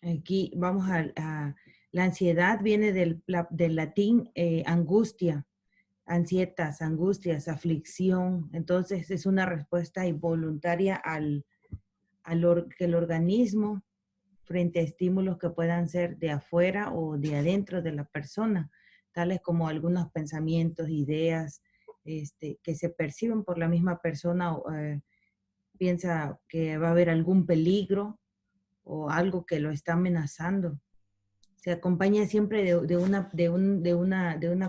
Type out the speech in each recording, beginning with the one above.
Aquí vamos la ansiedad viene del latín angustia, ansietas, angustias, aflicción. Entonces es una respuesta involuntaria que el organismo frente a estímulos que puedan ser de afuera o de adentro de la persona, tales como algunos pensamientos, ideas, que se perciben por la misma persona, piensa que va a haber algún peligro o algo que lo está amenazando. Se acompaña siempre de una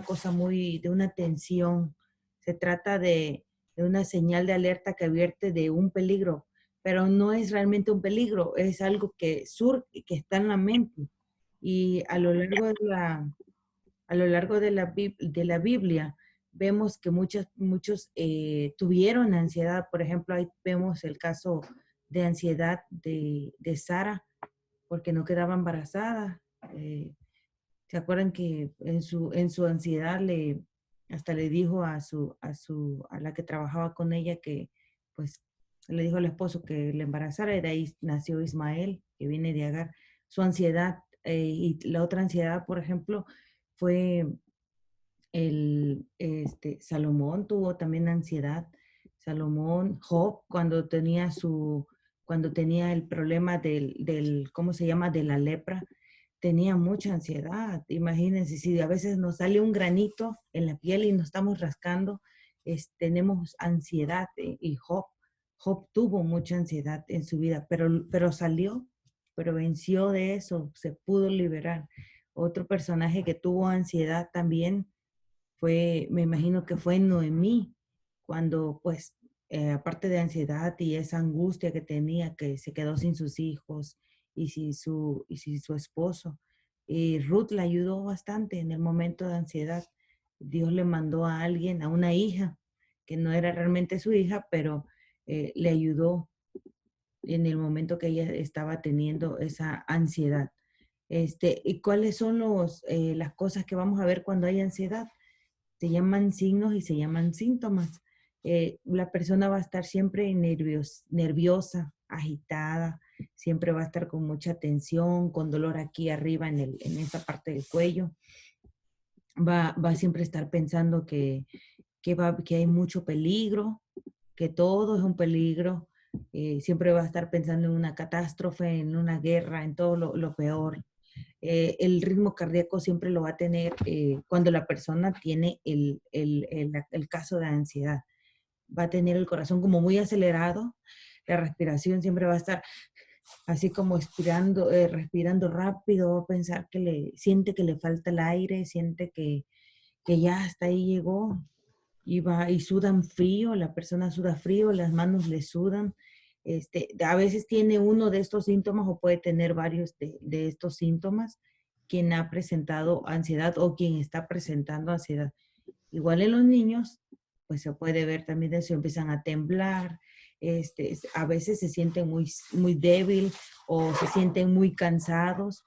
cosa de una tensión. Se trata de una señal de alerta que advierte de un peligro, pero no es realmente un peligro, es algo que surge, que está en la mente. Y a lo largo de la Biblia, vemos que muchos tuvieron ansiedad. Por ejemplo, ahí vemos el caso de ansiedad de Sara, porque no quedaba embarazada. ¿Se acuerdan que en su ansiedad hasta le dijo a la que trabajaba con ella que, pues, le dijo al esposo que le embarazara y de ahí nació Ismael, que viene de Agar. Su ansiedad, y la otra ansiedad, por ejemplo, fue Salomón tuvo también ansiedad. Salomón, Job, cuando tenía el problema ¿cómo se llama? De la lepra, tenía mucha ansiedad. Imagínense, si a veces nos sale un granito en la piel y nos estamos rascando, tenemos ansiedad. Y Job tuvo mucha ansiedad en su vida, pero salió, pero venció de eso, se pudo liberar. Otro personaje que tuvo ansiedad también me imagino que fue Noemí, cuando pues, aparte de ansiedad y esa angustia que tenía, que se quedó sin sus hijos y sin su esposo. Y Ruth la ayudó bastante en el momento de ansiedad. Dios le mandó a alguien, a una hija, que no era realmente su hija, pero le ayudó en el momento que ella estaba teniendo esa ansiedad. ¿Y cuáles son las cosas que vamos a ver cuando hay ansiedad? Se llaman signos y se llaman síntomas. La persona va a estar siempre nerviosa, agitada, siempre va a estar con mucha tensión, con dolor aquí arriba en esa parte del cuello. Va a siempre estar pensando que hay mucho peligro, que todo es un peligro. Siempre va a estar pensando en una catástrofe, en una guerra, en todo lo peor. El ritmo cardíaco siempre lo va a tener cuando la persona tiene el caso de ansiedad. Va a tener el corazón como muy acelerado, la respiración siempre va a estar así como respirando rápido, va a pensar siente que le falta el aire, siente que ya hasta ahí llegó y sudan frío, la persona suda frío, las manos le sudan. A veces tiene uno de estos síntomas o puede tener varios de estos síntomas quien ha presentado ansiedad o quien está presentando ansiedad. Igual en los niños, pues se puede ver también eso, empiezan a temblar, a veces se sienten muy débil o se sienten muy cansados,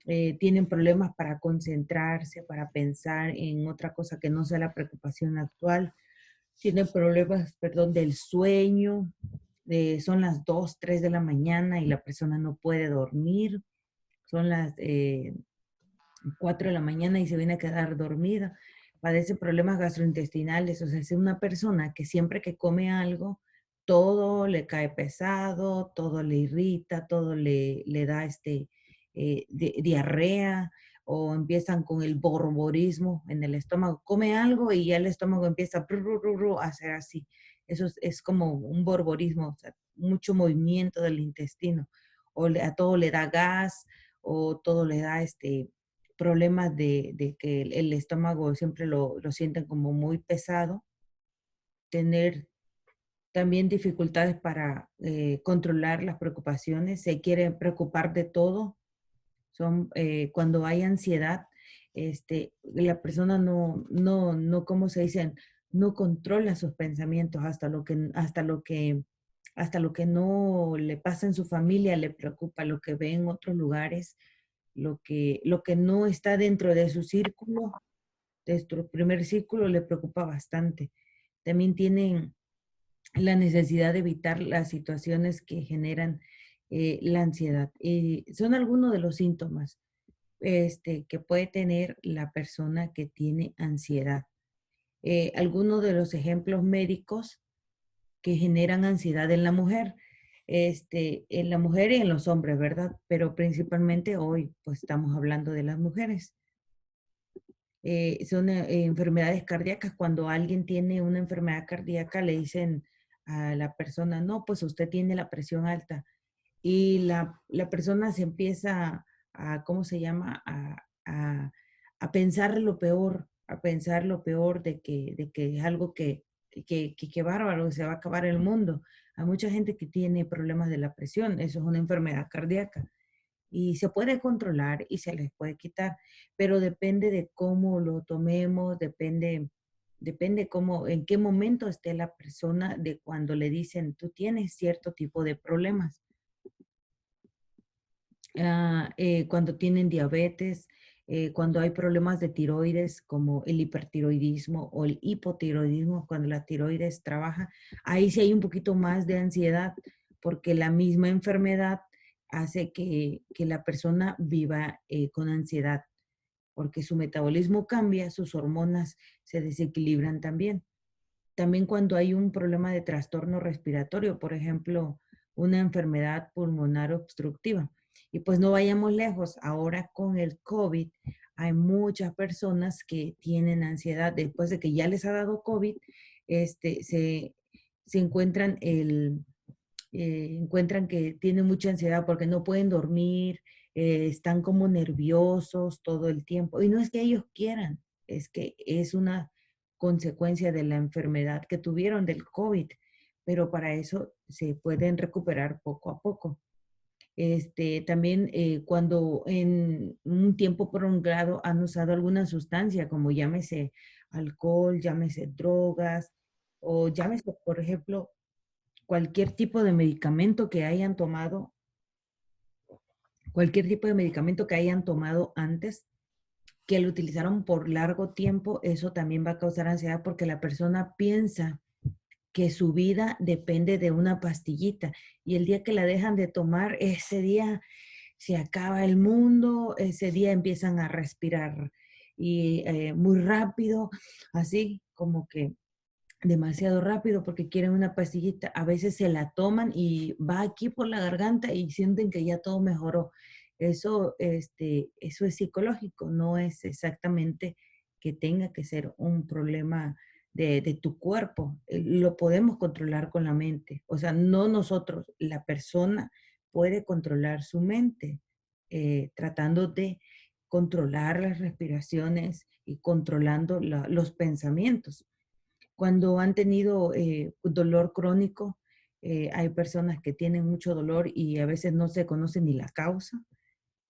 tienen problemas para concentrarse, para pensar en otra cosa que no sea la preocupación actual, tienen problemas, perdón, del sueño, son las 2, 3 de la mañana y la persona no puede dormir, son las 4 de la mañana y se viene a quedar dormida, padece problemas gastrointestinales, o sea, es una persona que siempre que come algo, todo le cae pesado, todo le irrita, todo le da diarrea, o empiezan con el borborismo en el estómago. Come algo y ya el estómago empieza a hacer así. Eso es como un borborismo, o sea, mucho movimiento del intestino. A todo le da gas, o todo le da problemas de que el estómago siempre lo sienten como muy pesado. Tener también dificultades para controlar las preocupaciones, se quiere preocupar de todo. Cuando hay ansiedad, la persona ¿cómo se dice? No controla sus pensamientos hasta lo que no le pasa en su familia, le preocupa lo que ve en otros lugares, lo que no está dentro de su círculo, de su primer círculo, le preocupa bastante. También tienen la necesidad de evitar las situaciones que generan la ansiedad. Son algunos de los síntomas que puede tener la persona que tiene ansiedad. Algunos de los ejemplos médicos que generan ansiedad en la mujer, en la mujer y en los hombres, ¿verdad? Pero principalmente hoy, pues estamos hablando de las mujeres. Son enfermedades cardíacas. Cuando alguien tiene una enfermedad cardíaca, le dicen a la persona, no, pues usted tiene la presión alta. Y la persona se empieza a, ¿cómo se llama? A pensar lo peor, a pensar lo peor de que es algo que bárbaro, se va a acabar el mundo. Hay mucha gente que tiene problemas de la presión, eso es una enfermedad cardíaca y se puede controlar y se les puede quitar, pero depende de cómo lo tomemos, depende cómo, en qué momento esté la persona de cuando le dicen, tú tienes cierto tipo de problemas. Cuando tienen diabetes, cuando hay problemas de tiroides como el hipertiroidismo o el hipotiroidismo, cuando la tiroides trabaja, ahí sí hay un poquito más de ansiedad porque la misma enfermedad hace que la persona viva con ansiedad porque su metabolismo cambia, sus hormonas se desequilibran también. También cuando hay un problema de trastorno respiratorio, por ejemplo, una enfermedad pulmonar obstructiva. Y pues no vayamos lejos, ahora con el COVID hay muchas personas que tienen ansiedad después de que ya les ha dado COVID, este, se, se encuentran, encuentran que tienen mucha ansiedad porque no pueden dormir, están como nerviosos todo el tiempo. Y no es que ellos quieran, es que es una consecuencia de la enfermedad que tuvieron del COVID, pero para eso se pueden recuperar poco a poco. También cuando en un tiempo prolongado han usado alguna sustancia, como llámese alcohol, llámese drogas, o llámese, por ejemplo, cualquier tipo de medicamento que hayan tomado, cualquier tipo de medicamento que hayan tomado antes, que lo utilizaron por largo tiempo, eso también va a causar ansiedad porque la persona piensa que su vida depende de una pastillita y el día que la dejan de tomar, ese día se acaba el mundo, ese día empiezan a respirar y muy rápido, así como que demasiado rápido porque quieren una pastillita. A veces se la toman y va aquí por la garganta y sienten que ya todo mejoró. Eso es psicológico, no es exactamente que tenga que ser un problema de tu cuerpo. Lo podemos controlar con la mente. O sea, no nosotros, la persona puede controlar su mente, tratando de controlar las respiraciones y controlando los pensamientos. Cuando han tenido dolor crónico, hay personas que tienen mucho dolor y a veces no se conoce ni la causa.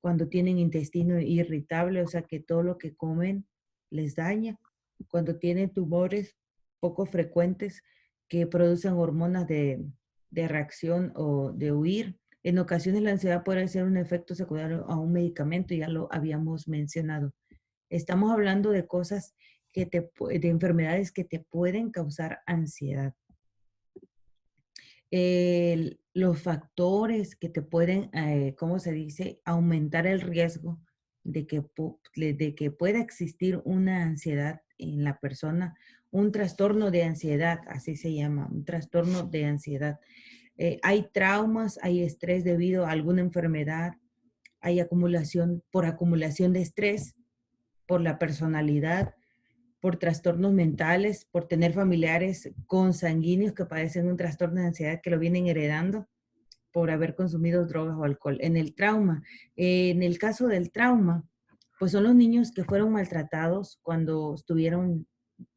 Cuando tienen intestino irritable, o sea que todo lo que comen les daña. Cuando tienen tumores poco frecuentes que producen hormonas de reacción o de huir. En ocasiones la ansiedad puede ser un efecto secundario a un medicamento, ya lo habíamos mencionado. Estamos hablando de cosas de enfermedades que te pueden causar ansiedad. Los factores que te pueden, ¿cómo se dice?, aumentar el riesgo de que pueda existir una ansiedad en la persona, un trastorno de ansiedad, así se llama, un trastorno de ansiedad. Hay traumas, hay estrés debido a alguna enfermedad, hay acumulación de estrés por la personalidad, por trastornos mentales, por tener familiares consanguíneos que padecen un trastorno de ansiedad que lo vienen heredando por haber consumido drogas o alcohol. En el caso del trauma, pues son los niños que fueron maltratados cuando estuvieron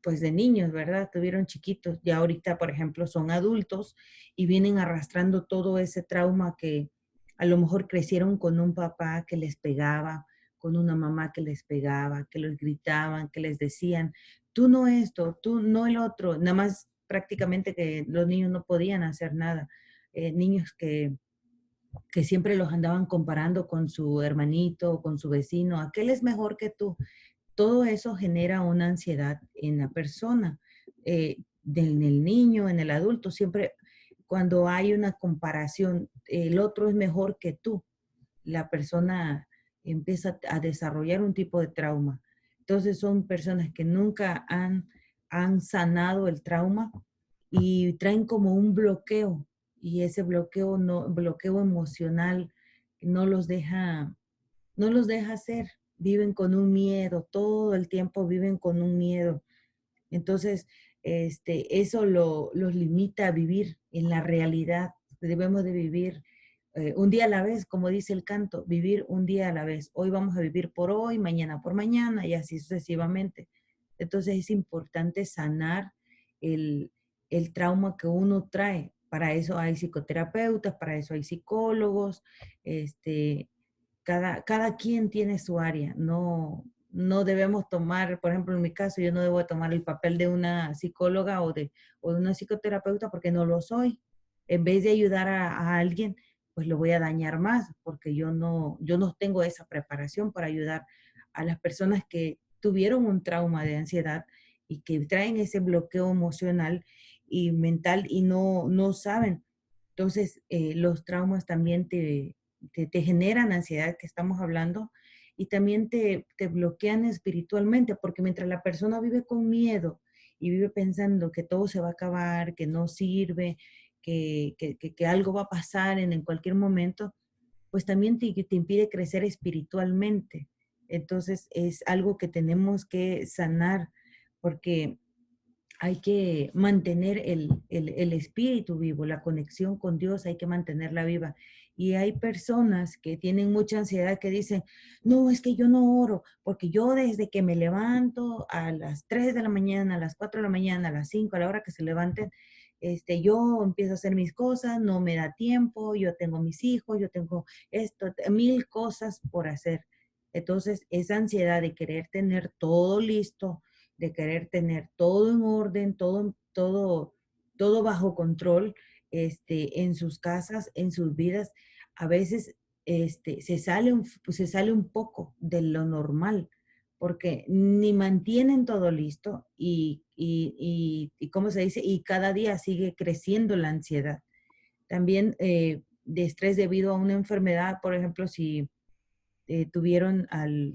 pues de niños, ¿verdad? Estuvieron chiquitos. Ya ahorita, por ejemplo, son adultos y vienen arrastrando todo ese trauma que a lo mejor crecieron con un papá que les pegaba, con una mamá que les pegaba, que los gritaban, que les decían, tú no esto, tú no el otro, nada más prácticamente que los niños no podían hacer nada. Niños que siempre los andaban comparando con su hermanito, con su vecino, aquel es mejor que tú. Todo eso genera una ansiedad en la persona, en el niño, en el adulto, siempre cuando hay una comparación, el otro es mejor que tú, la persona empieza a desarrollar un tipo de trauma. Entonces son personas que nunca han sanado el trauma y traen como un bloqueo y ese bloqueo, no, bloqueo emocional no los deja, no los deja hacer. Viven con un miedo, todo el tiempo viven con un miedo. Entonces, eso los limita a vivir en la realidad. Debemos de vivir un día a la vez, como dice el canto, vivir un día a la vez. Hoy vamos a vivir por hoy, mañana por mañana y así sucesivamente. Entonces es importante sanar el, el trauma que uno trae. Para eso hay psicoterapeutas, para eso hay psicólogos, este, cada quien tiene su área, no debemos tomar, por ejemplo, en mi caso, yo no debo tomar el papel de una psicóloga o de una psicoterapeuta porque no lo soy. En vez de ayudar a alguien, pues lo voy a dañar más porque yo no tengo esa preparación para ayudar a las personas que tuvieron un trauma de ansiedad y que traen ese bloqueo emocional y mental y no saben. Entonces, los traumas también te generan ansiedad, que estamos hablando, y también te bloquean espiritualmente, porque mientras la persona vive con miedo y vive pensando que todo se va a acabar, que no sirve, que algo va a pasar en cualquier momento, pues también te impide crecer espiritualmente. Entonces es algo que tenemos que sanar, porque hay que mantener el espíritu vivo, la conexión con Dios, hay que mantenerla viva. Y hay personas que tienen mucha ansiedad que dicen, no, es que yo no oro, porque yo desde que me levanto a las 3 de la mañana, a las 4 de la mañana, a las 5 a la hora que se levanten, yo empiezo a hacer mis cosas, no me da tiempo, yo tengo mis hijos, yo tengo esto, mil cosas por hacer. Entonces, esa ansiedad de querer tener todo listo, de querer tener todo en orden, todo bajo control, en sus casas, en sus vidas, a veces se sale un poco de lo normal, porque ni mantienen todo listo y ¿cómo se dice? Y cada día sigue creciendo la ansiedad. También de estrés debido a una enfermedad, por ejemplo, si tuvieron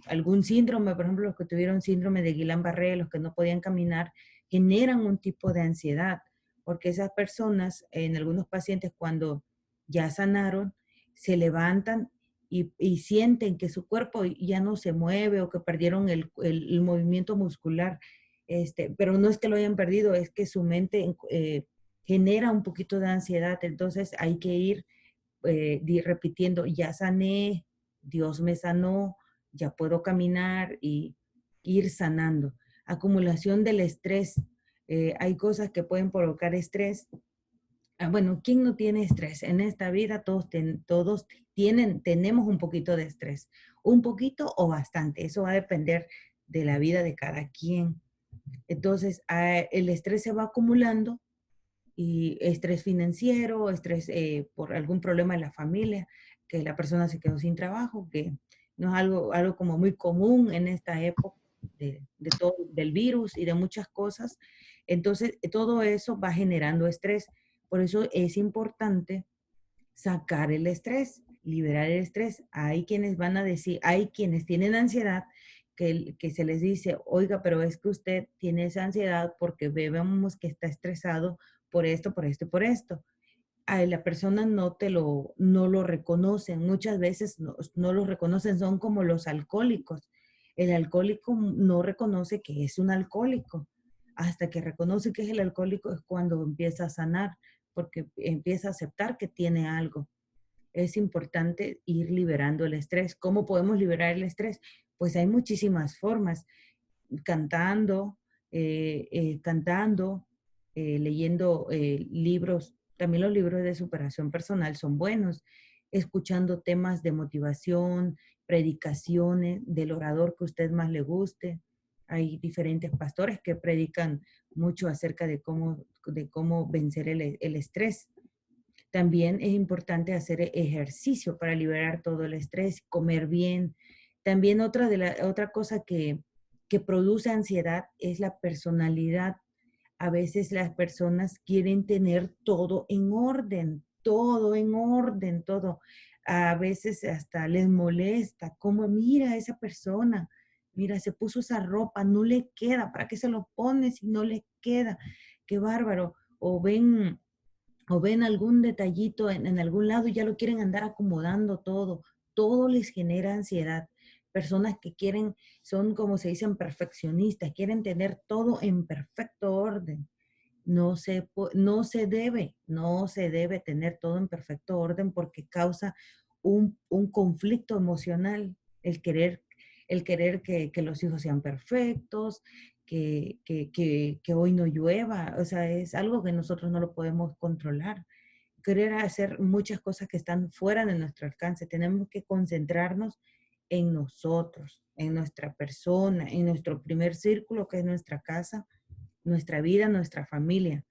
algún síndrome, por ejemplo, los que tuvieron síndrome de Guillain-Barré, los que no podían caminar, generan un tipo de ansiedad, porque esas personas, en algunos pacientes, cuando ya sanaron, se levantan y sienten que su cuerpo ya no se mueve o que perdieron el movimiento muscular, pero no es que lo hayan perdido, es que su mente genera un poquito de ansiedad, entonces hay que ir repitiendo, ya sané, Dios me sanó, ya puedo caminar y ir sanando. Acumulación del estrés. Hay cosas que pueden provocar estrés. Bueno, ¿quién no tiene estrés? En esta vida todos tenemos un poquito de estrés. Un poquito o bastante. Eso va a depender de la vida de cada quien. Entonces, el estrés se va acumulando y estrés financiero, estrés por algún problema en la familia, que la persona se quedó sin trabajo, que no es algo como muy común en esta época todo, del virus y de muchas cosas. Entonces, todo eso va generando estrés. Por eso es importante sacar el estrés, liberar el estrés. Hay quienes van a decir, hay quienes tienen ansiedad que se les dice, oiga, pero es que usted tiene esa ansiedad porque vemos que está estresado por esto, por esto y por esto. A la persona no lo reconocen, muchas veces no lo reconocen, son como los alcohólicos. El alcohólico no reconoce que es un alcohólico. Hasta que reconoce que es el alcohólico es cuando empieza a sanar, porque empieza a aceptar que tiene algo. Es importante ir liberando el estrés. ¿Cómo podemos liberar el estrés? Pues hay muchísimas formas. Cantando, cantando, leyendo libros. También los libros de superación personal son buenos. Escuchando temas de motivación, predicaciones del orador que a usted más le guste. Hay diferentes pastores que predican mucho acerca de cómo vencer el estrés. También es importante hacer ejercicio para liberar todo el estrés, comer bien. También otra cosa que produce ansiedad es la personalidad. A veces las personas quieren tener todo en orden, todo en orden, todo. A veces hasta les molesta, como mira esa persona, mira, se puso esa ropa, no le queda, ¿para qué se lo pone si no le queda? Qué bárbaro. O ven algún detallito en algún lado y ya lo quieren andar acomodando todo. Todo les genera ansiedad. Personas que quieren, son como se dicen perfeccionistas, quieren tener todo en perfecto orden. No se debe tener todo en perfecto orden porque causa un conflicto emocional, el querer, el querer que los hijos sean perfectos, que hoy no llueva, o sea, es algo que nosotros no lo podemos controlar. Querer hacer muchas cosas que están fuera de nuestro alcance. Tenemos que concentrarnos en nosotros, en nuestra persona, en nuestro primer círculo, que es nuestra casa, nuestra vida, nuestra familia.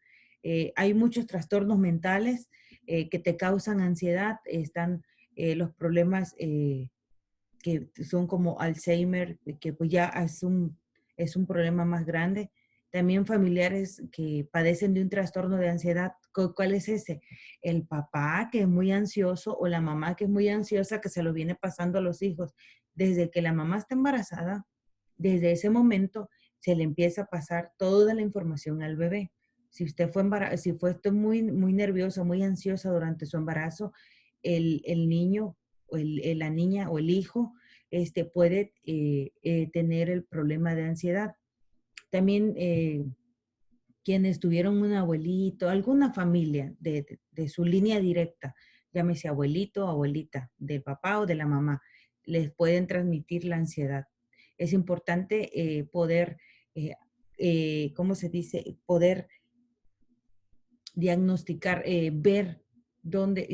Hay muchos trastornos mentales que te causan ansiedad. Están los problemas que son como Alzheimer, que pues ya es un problema más grande. También familiares que padecen de un trastorno de ansiedad. ¿Cuál es ese? El papá que es muy ansioso o la mamá que es muy ansiosa que se lo viene pasando a los hijos. Desde que la mamá está embarazada, desde ese momento se le empieza a pasar toda la información al bebé. Si fue usted muy, muy nerviosa, muy ansiosa durante su embarazo, el niño o la niña o el hijo puede tener el problema de ansiedad. También quienes tuvieron un abuelito, alguna familia de su línea directa, llámese abuelito o abuelita, del papá o de la mamá, les pueden transmitir la ansiedad. Es importante poder, ¿cómo se dice? Poder diagnosticar, ver dónde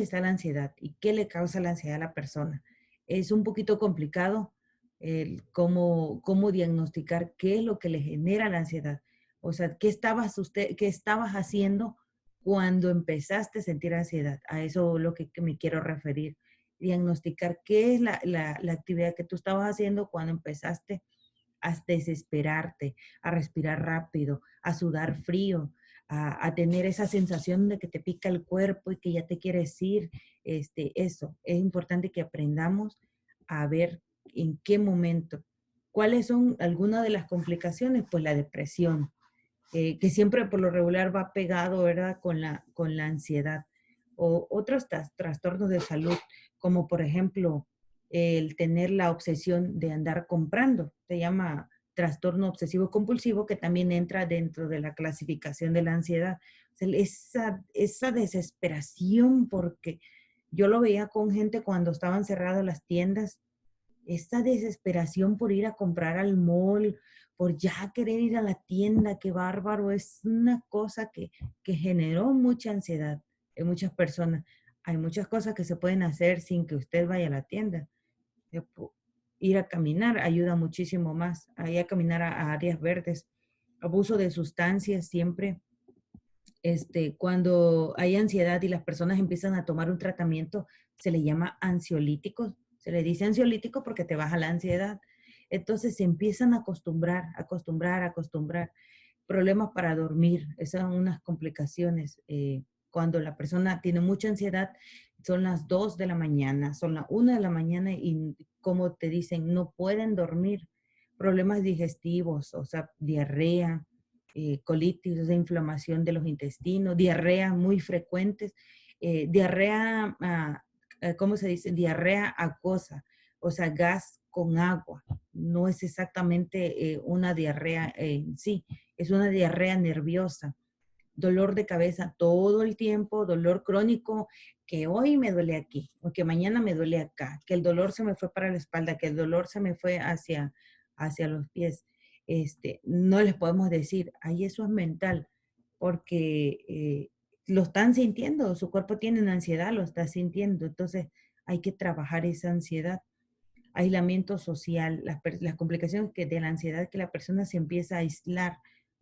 está la ansiedad y qué le causa la ansiedad a la persona. Es un poquito complicado el cómo diagnosticar qué es lo que le genera la ansiedad. O sea, qué estabas haciendo cuando empezaste a sentir ansiedad? A eso es lo que me quiero referir. Diagnosticar qué es la actividad que tú estabas haciendo cuando empezaste a desesperarte, a respirar rápido, a sudar frío, a tener esa sensación de que te pica el cuerpo y que ya te quieres ir. Eso, es importante que aprendamos a ver en qué momento. ¿Cuáles son algunas de las complicaciones? Pues la depresión, que siempre por lo regular va pegado, ¿verdad? Con la ansiedad. O otros trastornos de salud, como por ejemplo el tener la obsesión de andar comprando. Se llama trastorno obsesivo compulsivo, que también entra dentro de la clasificación de la ansiedad. O sea, esa desesperación, porque yo lo veía con gente cuando estaban cerradas las tiendas, esta desesperación por ir a comprar al mall, por ya querer ir a la tienda, qué bárbaro, es una cosa que generó mucha ansiedad en muchas personas. Hay muchas cosas que se pueden hacer sin que usted vaya a la tienda. Eh, pu- Ir a caminar ayuda muchísimo más, a ir a caminar a áreas verdes. Abuso de sustancias siempre. Cuando hay ansiedad y las personas empiezan a tomar un tratamiento, se le llama ansiolíticos. Se le dice ansiolítico porque te baja la ansiedad. Entonces se empiezan a acostumbrar, acostumbrar, acostumbrar. Problemas para dormir, esas son unas complicaciones. Cuando la persona tiene mucha ansiedad, son las 2 de la mañana, son las 1 de la mañana y como te dicen, no pueden dormir. Problemas digestivos, o sea, diarrea, colitis, de inflamación de los intestinos, diarrea muy frecuentes, diarrea, ¿cómo se dice? Diarrea acuosa, o sea, gas con agua. No es exactamente una diarrea en sí, es una diarrea nerviosa. Dolor de cabeza todo el tiempo, dolor crónico, que hoy me duele aquí, o que mañana me duele acá, que el dolor se me fue para la espalda, que el dolor se me fue hacia los pies. No les podemos decir, ay, eso es mental, porque lo están sintiendo, su cuerpo tiene ansiedad, lo está sintiendo, entonces hay que trabajar esa ansiedad. Aislamiento social, las complicaciones de la ansiedad, que la persona se empieza a aislar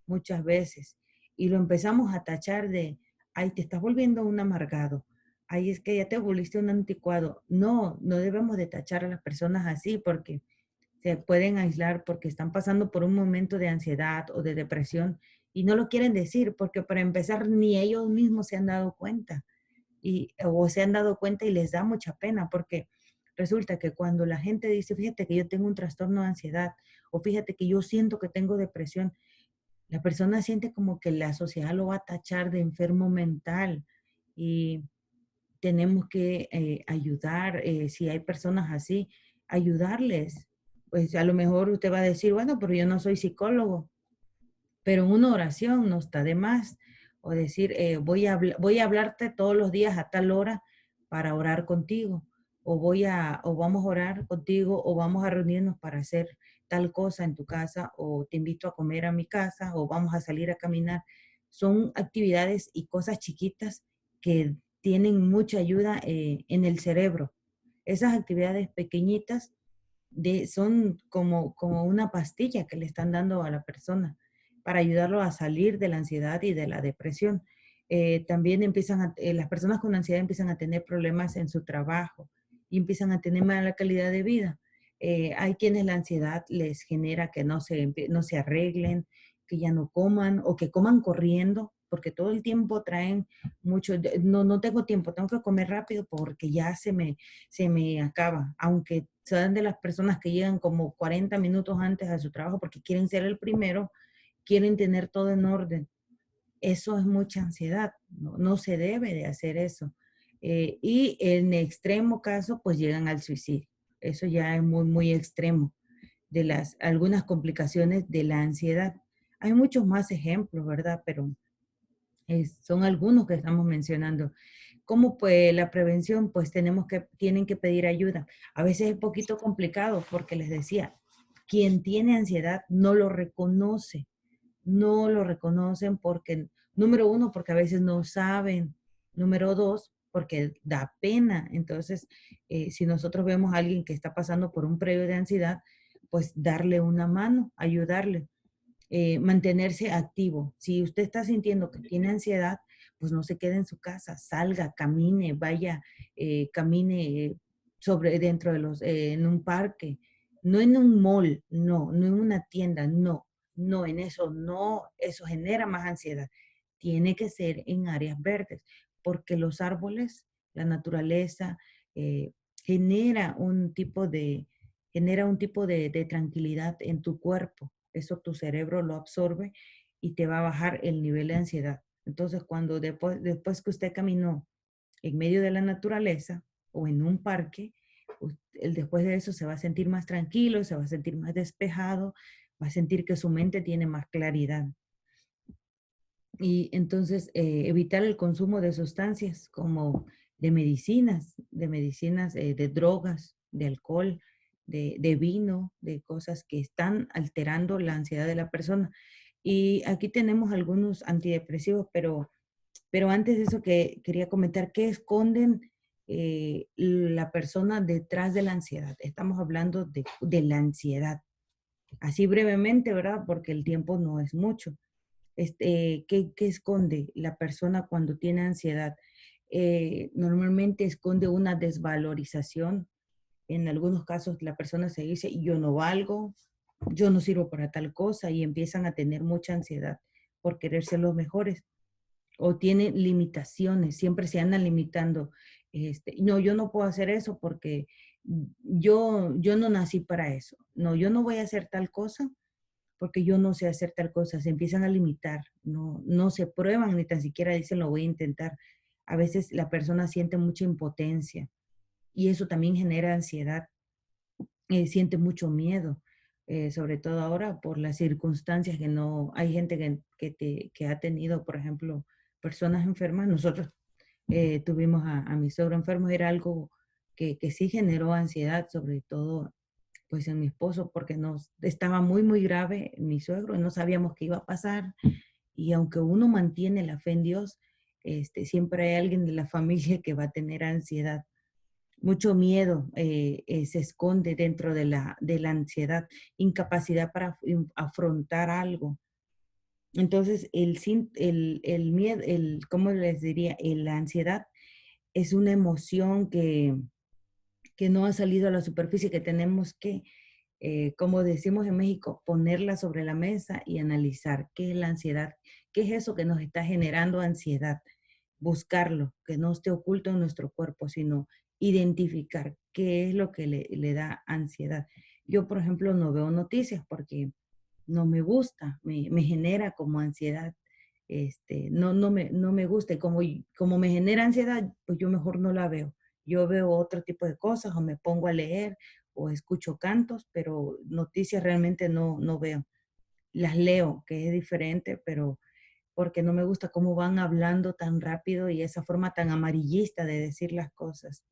muchas veces y lo empezamos a tachar de, ay, te estás volviendo un amargado, ay, es que ya te volviste un anticuado. No, no debemos de tachar a las personas así porque se pueden aislar porque están pasando por un momento de ansiedad o de depresión y no lo quieren decir porque para empezar ni ellos mismos se han dado cuenta o se han dado cuenta y les da mucha pena porque resulta que cuando la gente dice, fíjate que yo tengo un trastorno de ansiedad o fíjate que yo siento que tengo depresión, la persona siente como que la sociedad lo va a tachar de enfermo mental y tenemos que ayudar, si hay personas así, ayudarles. Pues a lo mejor usted va a decir, bueno, pero yo no soy psicólogo, pero una oración no está de más. O decir, voy a hablarte todos los días a tal hora para orar contigo. O vamos a orar contigo o vamos a reunirnos para hacer tal cosa en tu casa o te invito a comer a mi casa o vamos a salir a caminar. Son actividades y cosas chiquitas que tienen mucha ayuda en el cerebro. Esas actividades pequeñitas son como una pastilla que le están dando a la persona para ayudarlo a salir de la ansiedad y de la depresión. También las personas con ansiedad empiezan a tener problemas en su trabajo y empiezan a tener mala calidad de vida. Hay quienes la ansiedad les genera que no se arreglen, que ya no coman o que coman corriendo, porque todo el tiempo traen mucho, no tengo tiempo, tengo que comer rápido porque ya se me acaba, aunque sean de las personas que llegan como 40 minutos antes a su trabajo porque quieren ser el primero, quieren tener todo en orden. Eso es mucha ansiedad, no se debe de hacer eso. Y en extremo caso, pues llegan al suicidio. Eso ya es muy, muy extremo de algunas complicaciones de la ansiedad. Hay muchos más ejemplos, ¿verdad? Pero son algunos que estamos mencionando. ¿Cómo pues la prevención? Pues tienen que pedir ayuda. A veces es poquito complicado porque les decía, quien tiene ansiedad no lo reconocen porque, número uno, porque a veces no saben, número dos, porque da pena. Entonces, si nosotros vemos a alguien que está pasando por un previo de ansiedad, pues darle una mano, ayudarle, mantenerse activo. Si usted está sintiendo que tiene ansiedad, pues no se quede en su casa, salga, camine, vaya, camine dentro en un parque, no en un mall, no en una tienda, no en eso, no, eso genera más ansiedad. Tiene que ser en áreas verdes, porque los árboles, la naturaleza, eh, genera un tipo de, de tranquilidad en tu cuerpo. Eso tu cerebro lo absorbe y te va a bajar el nivel de ansiedad. Entonces, cuando después que usted caminó en medio de la naturaleza o en un parque, después de eso se va a sentir más tranquilo, se va a sentir más despejado, va a sentir que su mente tiene más claridad. Y entonces evitar el consumo de sustancias como de medicinas, de drogas, de alcohol, de vino, de cosas que están alterando la ansiedad de la persona. Y aquí tenemos algunos antidepresivos, pero antes de eso que quería comentar, ¿qué esconden la persona detrás de la ansiedad? Estamos hablando de la ansiedad. Así brevemente, ¿verdad? Porque el tiempo no es mucho. ¿Qué esconde la persona cuando tiene ansiedad? Normalmente esconde una desvalorización. En algunos casos la persona se dice, yo no valgo, yo no sirvo para tal cosa y empiezan a tener mucha ansiedad por querer ser los mejores. O tienen limitaciones, siempre se andan limitando. No, yo no puedo hacer eso porque yo no nací para eso. No, yo no voy a hacer tal cosa porque yo no sé hacer tal cosa, se empiezan a limitar, no se prueban ni tan siquiera dicen lo voy a intentar. A veces la persona siente mucha impotencia y eso también genera ansiedad, siente mucho miedo, sobre todo ahora por las circunstancias que no, hay gente que ha tenido, por ejemplo, personas enfermas. Nosotros tuvimos a mi suegro enfermo, era algo que sí generó ansiedad, sobre todo pues en mi esposo, porque estaba muy, muy grave mi suegro y no sabíamos qué iba a pasar. Y aunque uno mantiene la fe en Dios, siempre hay alguien de la familia que va a tener ansiedad. Mucho miedo se esconde dentro de la ansiedad, incapacidad para afrontar algo. Entonces, el miedo, ¿cómo les diría? La ansiedad es una emoción que no ha salido a la superficie, que tenemos que como decimos en México, ponerla sobre la mesa y analizar qué es la ansiedad, qué es eso que nos está generando ansiedad, buscarlo, que no esté oculto en nuestro cuerpo, sino identificar qué es lo que le da ansiedad. Yo, por ejemplo, no veo noticias porque no me gusta, me genera como ansiedad. No me gusta y como me genera ansiedad, pues yo mejor no la veo. Yo veo otro tipo de cosas o me pongo a leer o escucho cantos, pero noticias realmente no veo. Las leo, que es diferente, pero porque no me gusta cómo van hablando tan rápido y esa forma tan amarillista de decir las cosas.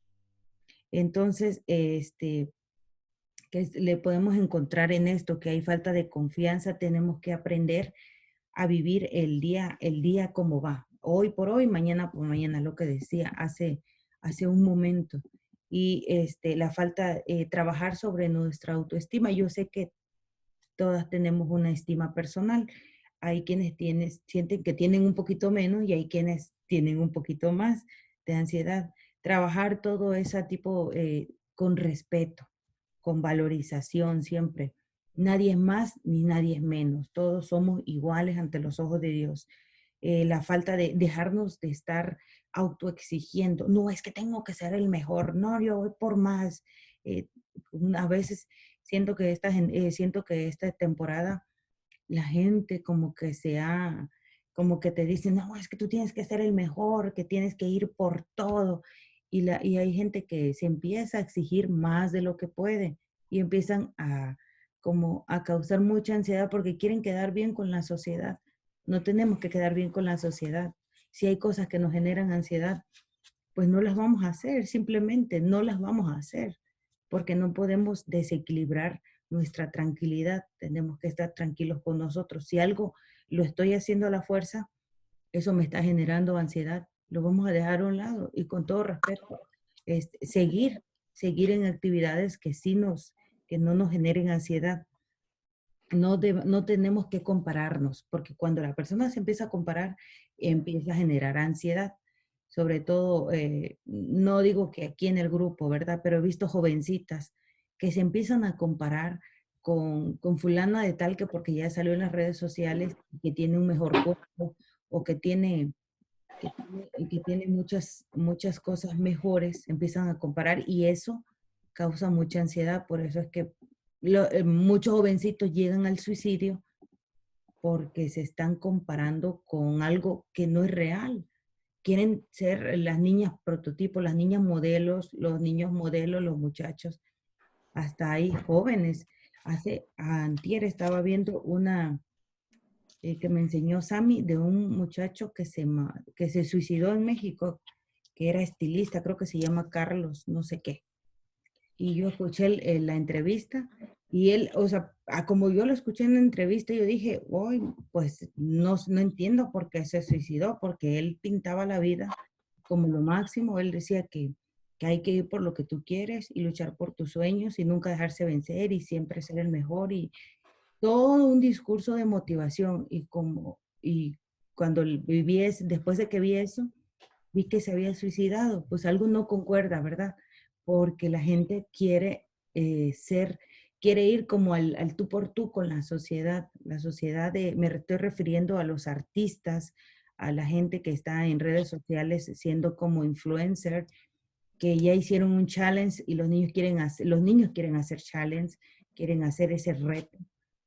Entonces, le podemos encontrar en esto, que hay falta de confianza, tenemos que aprender a vivir el día como va, hoy por hoy, mañana por mañana, lo que decía hace un momento. Y la falta, trabajar sobre nuestra autoestima. Yo sé que todas tenemos una estima personal. Hay quienes sienten que tienen un poquito menos y hay quienes tienen un poquito más de ansiedad. Trabajar todo ese tipo con respeto, con valorización siempre. Nadie es más ni nadie es menos. Todos somos iguales ante los ojos de Dios. La falta de dejarnos de estar autoexigiendo. No, es que tengo que ser el mejor. No, yo voy por más. Eh, a veces siento que esta temporada la gente como que te dice, no, es que tú tienes que ser el mejor, que tienes que ir por todo. Y hay gente que se empieza a exigir más de lo que puede y empiezan como a causar mucha ansiedad porque quieren quedar bien con la sociedad. No tenemos que quedar bien con la sociedad. Si hay cosas que nos generan ansiedad, pues no las vamos a hacer, simplemente no las vamos a hacer, porque no podemos desequilibrar nuestra tranquilidad, tenemos que estar tranquilos con nosotros. Si algo lo estoy haciendo a la fuerza, eso me está generando ansiedad, lo vamos a dejar a un lado y con todo respeto, seguir en actividades que no nos generen ansiedad. No tenemos que compararnos, porque cuando la persona se empieza a comparar, empieza a generar ansiedad. Sobre todo, no digo que aquí en el grupo, ¿verdad? Pero he visto jovencitas que se empiezan a comparar con fulana de tal que porque ya salió en las redes sociales, que tiene un mejor cuerpo o que tiene muchas cosas mejores, empiezan a comparar y eso causa mucha ansiedad. Por eso es que muchos jovencitos llegan al suicidio porque se están comparando con algo que no es real. Quieren ser las niñas prototipos, las niñas modelos, los niños modelos, los muchachos, hasta ahí jóvenes. Antier estaba viendo una que me enseñó Sammy de un muchacho que se suicidó en México, que era estilista, creo que se llama Carlos, no sé qué. Y yo escuché la entrevista y él, o sea, como yo lo escuché en la entrevista, yo dije, uy, pues no entiendo por qué se suicidó, porque él pintaba la vida como lo máximo. Él decía que hay que ir por lo que tú quieres y luchar por tus sueños y nunca dejarse vencer y siempre ser el mejor y todo un discurso de motivación. Y cuando después de que vi eso, vi que se había suicidado, pues algo no concuerda, ¿verdad? Porque la gente quiere ir como al tú por tú con la sociedad me estoy refiriendo a los artistas, a la gente que está en redes sociales siendo como influencer, que ya hicieron un challenge y los niños quieren hacer challenge, quieren hacer ese reto.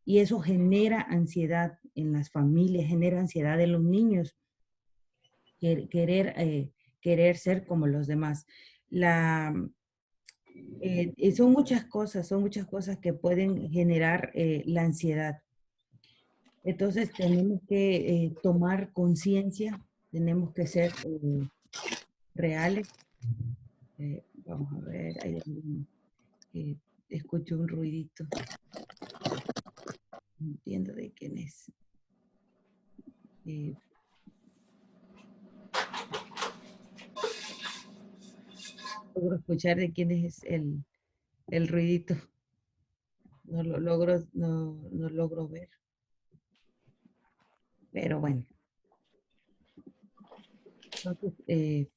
Y eso genera ansiedad en las familias, genera ansiedad en los niños, querer, querer ser como los demás. La, son muchas cosas que pueden generar la ansiedad. Entonces tenemos que tomar conciencia, tenemos que ser reales. Vamos a ver, eh, escucho un ruidito, no entiendo de quién es. Eh, Logro escuchar de quién es el ruidito, no logro ver, pero bueno. Entonces,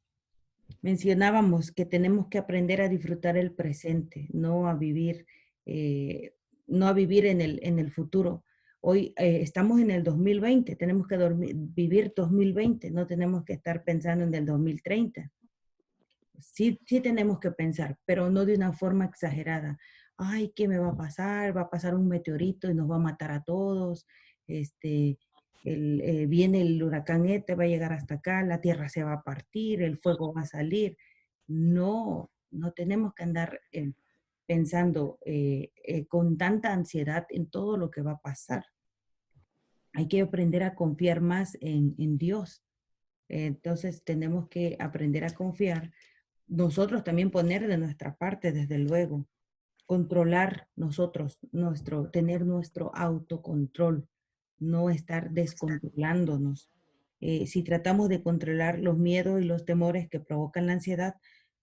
mencionábamos que tenemos que aprender a disfrutar el presente, no a vivir. no a vivir en el futuro. Hoy estamos en el 2020, tenemos que vivir 2020, no tenemos que estar pensando en el 2030. Sí, sí tenemos que pensar, pero no de una forma exagerada. Ay, ¿qué me va a pasar? Va a pasar un meteorito y nos va a matar a todos. Este, viene el huracán va a llegar hasta acá, la tierra se va a partir, el fuego va a salir. No, no tenemos que andar pensando con tanta ansiedad en todo lo que va a pasar. Hay que aprender a confiar más en Dios. Entonces tenemos que aprender a confiar, nosotros también poner de nuestra parte, desde luego, controlar nosotros, tener nuestro autocontrol, no estar descontrolándonos. Si tratamos de controlar los miedos y los temores que provocan la ansiedad,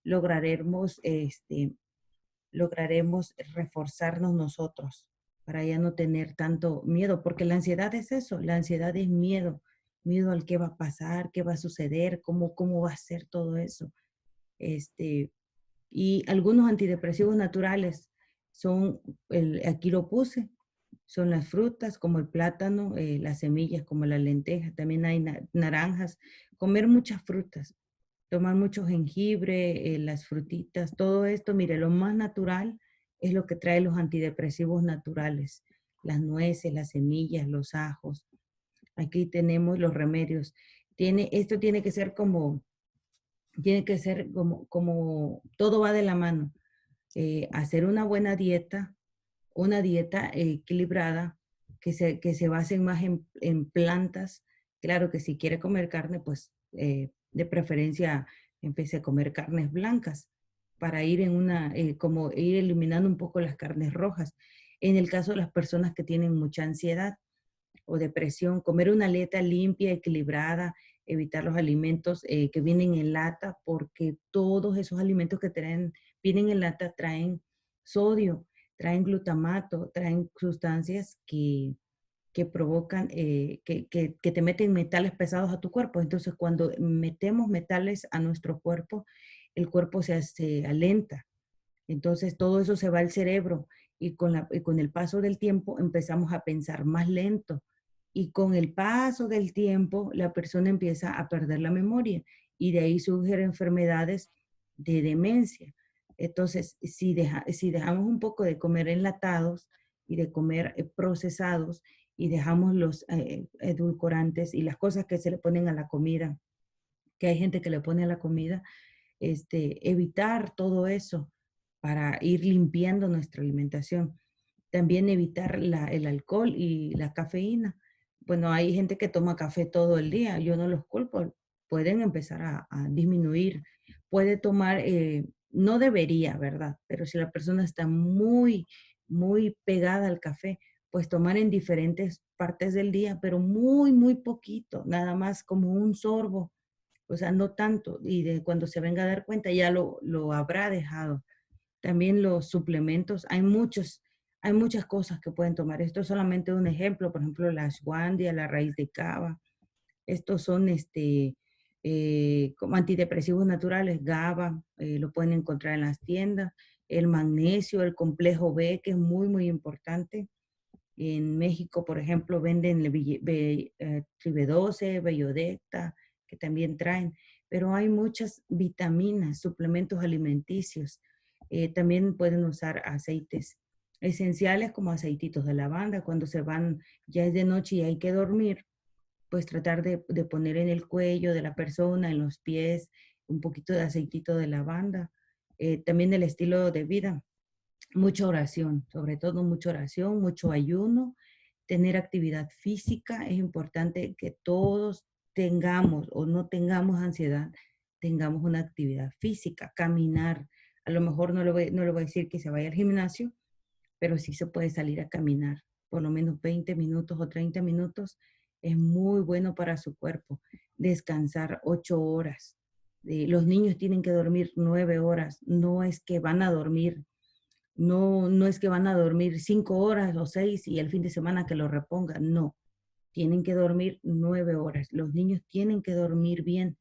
lograremos, lograremos reforzarnos nosotros para ya no tener tanto miedo, porque la ansiedad es eso, la ansiedad es miedo, miedo al qué va a pasar, qué va a suceder, cómo va a ser todo eso. Este, y algunos antidepresivos naturales son, aquí lo puse, son las frutas como el plátano, las semillas como la lenteja, también hay naranjas, comer muchas frutas, tomar mucho jengibre, las frutitas, todo esto, mire, lo más natural es lo que trae los antidepresivos naturales, las nueces, las semillas, los ajos. Aquí tenemos los remedios. Esto tiene que ser como todo va de la mano. Hacer una dieta equilibrada que se base más en plantas. Claro que si quiere comer carne, pues de preferencia empiece a comer carnes blancas para ir como ir eliminando un poco las carnes rojas. En el caso de las personas que tienen mucha ansiedad o depresión, comer una dieta limpia, equilibrada, evitar los alimentos que vienen en lata, porque todos esos alimentos que vienen en lata traen sodio, traen glutamato, traen sustancias que provocan, que te meten metales pesados a tu cuerpo. Entonces, cuando metemos metales a nuestro cuerpo, el cuerpo se alenta. Entonces, todo eso se va al cerebro y con el paso del tiempo empezamos a pensar más lento. Y con el paso del tiempo, la persona empieza a perder la memoria y de ahí surgen enfermedades de demencia. Entonces, si dejamos un poco de comer enlatados y de comer procesados y dejamos los edulcorantes y las cosas que se le ponen a la comida, que hay gente que le pone a la comida, evitar todo eso para ir limpiando nuestra alimentación. También evitar el alcohol y la cafeína. Bueno, hay gente que toma café todo el día, yo no los culpo, pueden empezar a disminuir. Puede tomar, no debería, ¿verdad? Pero si la persona está muy pegada al café, pues tomar en diferentes partes del día, pero muy poquito, nada más como un sorbo, o sea, no tanto, y de cuando se venga a dar cuenta ya lo habrá dejado. También los suplementos, hay muchas cosas que pueden tomar. Esto es solamente un ejemplo, por ejemplo, la ashwagandha, la raíz de cava. Estos son como antidepresivos naturales, GABA, lo pueden encontrar en las tiendas. El magnesio, el complejo B, que es muy importante. En México, por ejemplo, venden el Tribe12, Bellodecta, que también traen, pero hay muchas vitaminas, suplementos alimenticios. También pueden usar aceites esenciales como aceititos de lavanda. Cuando se van, ya es de noche y hay que dormir, pues tratar de poner en el cuello de la persona, en los pies, un poquito de aceitito de lavanda. También el estilo de vida, mucha oración, sobre todo mucha oración, mucho ayuno, tener actividad física. Es importante que todos tengamos o no tengamos ansiedad, tengamos una actividad física, caminar. A lo mejor no le voy a decir que se vaya al gimnasio, pero sí se puede salir a caminar, por lo menos 20 minutos o 30 minutos. Es muy bueno para su cuerpo. Descansar 8 horas. Los niños tienen que dormir 9 horas. No es que van a dormir 5 horas o 6 y el fin de semana que lo repongan. No, tienen que dormir 9 horas. Los niños tienen que dormir bien,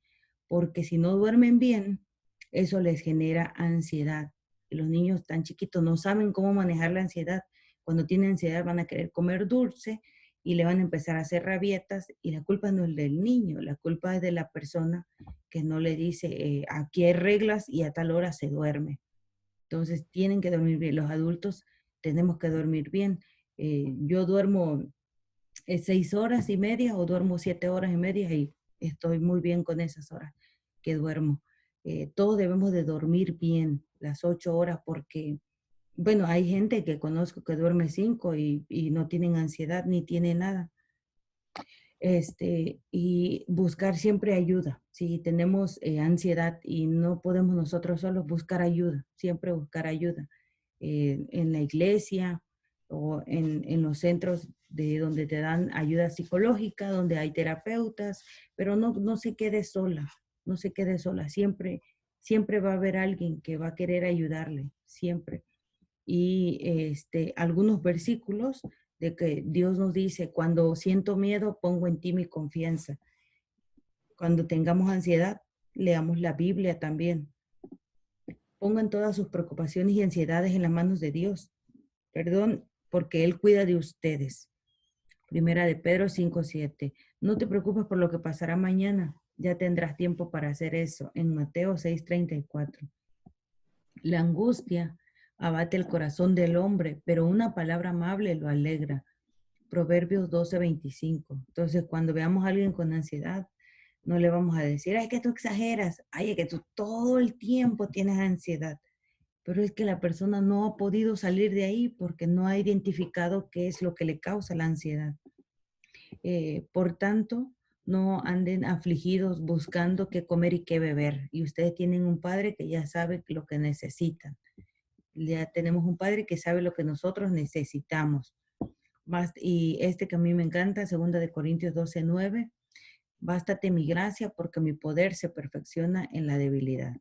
porque si no duermen bien, eso les genera ansiedad. Y los niños tan chiquitos no saben cómo manejar la ansiedad. cuando tienen ansiedad van a querer comer dulce y le van a empezar a hacer rabietas y la culpa no es del niño, la culpa es de la persona que no le dice, aquí hay reglas y a tal hora se duerme. Entonces tienen que dormir bien. Los adultos tenemos que dormir bien. Yo duermo 6 horas y media o duermo 7 horas y media y estoy muy bien con esas horas que duermo. Todos debemos de dormir bien las 8 horas porque, bueno, hay gente que conozco que duerme 5 y no tienen ansiedad ni tienen nada. Y buscar siempre ayuda. Si tenemos ansiedad y no podemos nosotros solos, buscar ayuda, siempre buscar ayuda. En la iglesia o en los centros de donde te dan ayuda psicológica, donde hay terapeutas, pero no se quede sola, no se quede sola. Siempre va a haber alguien que va a querer ayudarle, siempre. Y algunos versículos de que Dios nos dice, cuando siento miedo, pongo en ti mi confianza. Cuando tengamos ansiedad, leamos la Biblia también. Pongan todas sus preocupaciones y ansiedades en las manos de Dios. Perdón, porque Él cuida de ustedes. Primera de Pedro 5:7. No te preocupes por lo que pasará mañana. Ya tendrás tiempo para hacer eso. En Mateo 6:34. La angustia abate el corazón del hombre, pero una palabra amable lo alegra. Proverbios 12:25. Entonces, cuando veamos a alguien con ansiedad, no le vamos a decir, ay, que tú exageras, ay, que tú todo el tiempo tienes ansiedad. Pero es que la persona no ha podido salir de ahí porque no ha identificado qué es lo que le causa la ansiedad. Por tanto, no anden afligidos buscando qué comer y qué beber. Y ustedes tienen un padre que ya sabe lo que necesitan. Ya tenemos un padre que sabe lo que nosotros necesitamos. Y que a mí me encanta, 2 Corintios 12:9, bástate mi gracia porque mi poder se perfecciona en la debilidad.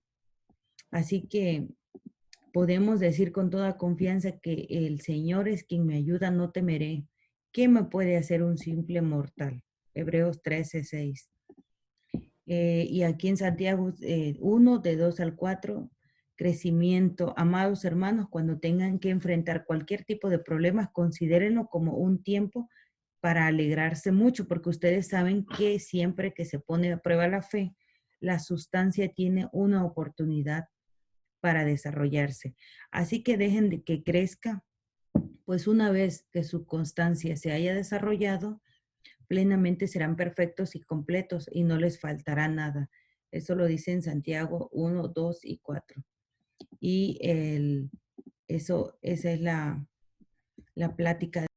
Así que podemos decir con toda confianza que el Señor es quien me ayuda, no temeré. ¿Qué me puede hacer un simple mortal? Hebreos 13:6. Y aquí en Santiago 1, de 2 al 4, crecimiento. Amados hermanos, cuando tengan que enfrentar cualquier tipo de problemas, considérenlo como un tiempo para alegrarse mucho, porque ustedes saben que siempre que se pone a prueba la fe, la sustancia tiene una oportunidad para desarrollarse. Así que dejen de que crezca, pues una vez que su constancia se haya desarrollado, plenamente serán perfectos y completos y no les faltará nada. Eso lo dice en Santiago 1, 2 y 4. Y esa es la plática